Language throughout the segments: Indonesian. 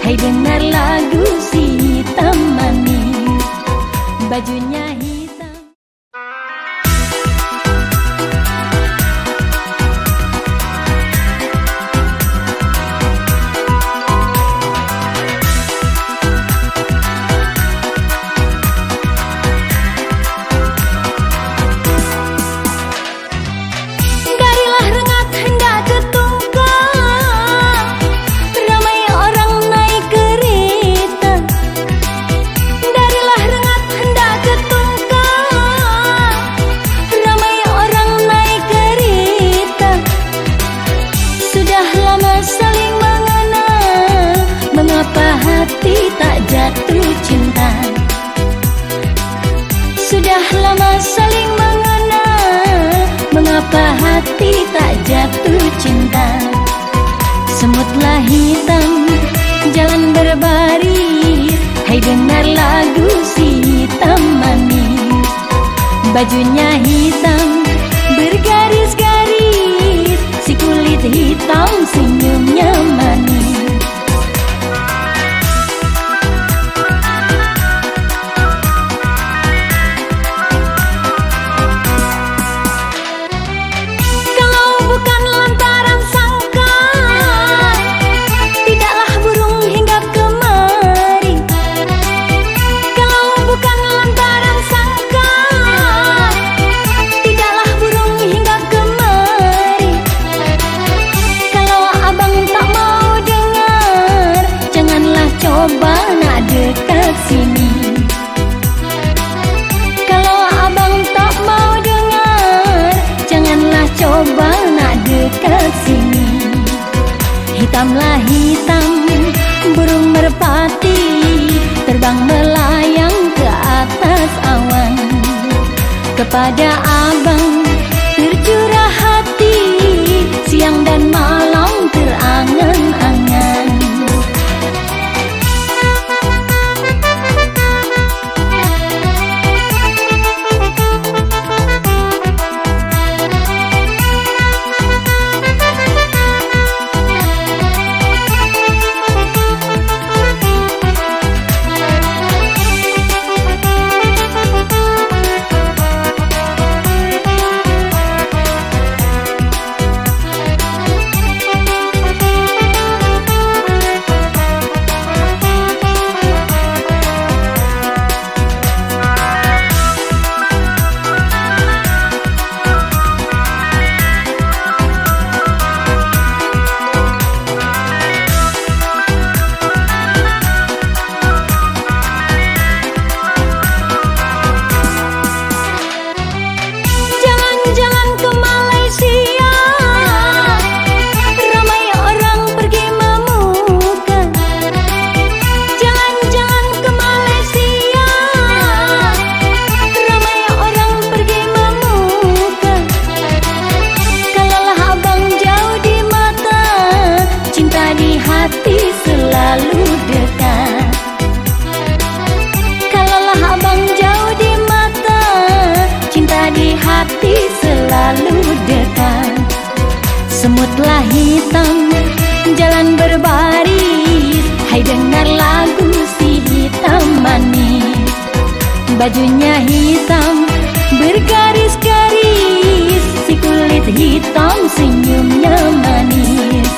Hai dengar lagu si hitam manis, bajunya hitam. Garilah rengat hendak ke tungkang, ramai orang naik kereta. Darilah rengat hendak ke tungkang, ramai orang naik kereta. Sudah lama saling mengenal, mengapa hati tak jatuh cinta? Sudah lama saling mengenal, mengapa hati tak jatuh cinta? Semutlah hitam, jalan berbaris, hai dengar lagu si hitam manis. Bajunya hitam, bergaris-garis, si kulit hitam senyumnya manis. Kalau bukan lantaran sangka, tidaklah burung hinggap kemari. Kalau bukan lantaran sangka, tidaklah burung hinggap kemari. Kalau abang tak mau dengar, janganlah coba nak dekat sini. Kalau abang tak mau dengar, janganlah coba nak dekat sini. Hitamlah hitam, burung merpati, terbang melayang ke atas awan. Kepada abang tercurah hati, siang dan malam terangan-angan. Jalan-jalan ke Malaysia, ramai orang pergi memuka. Jalan-jalan ke Malaysia, ramai orang pergi memuka. Kalaulah abang jauh di mata, cinta di hati selalu dekat. Kalaulah abang jauh di mata, cinta di hati selalu dekat. Semutlah hitam, jalan berbaris, hai dengar lagu si hitam manis. Bajunya hitam, bergaris-garis, si kulit hitam senyumnya manis.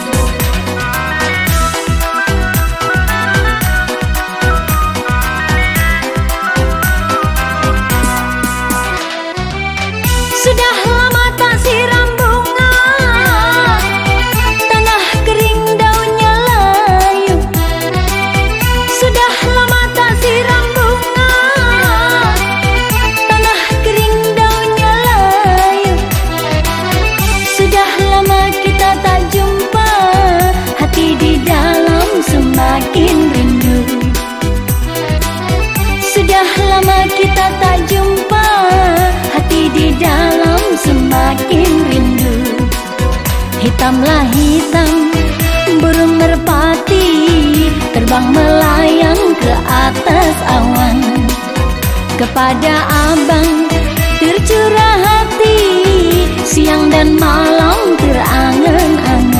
Sudah lama tak siram bunga, tanah kering daunnya layu. Sudah lama tak siram bunga, tanah kering daunnya layu. Sudah lama kita tak jumpa, hati di dalam semakin rindu. Sudah lama kita tak jumpa, hati di dalam semakin rindu. Hitamlah hitam, burung merpati, terbang melayang ke atas awan. Kepada abang tercurah hati, siang dan malam terangan-angan.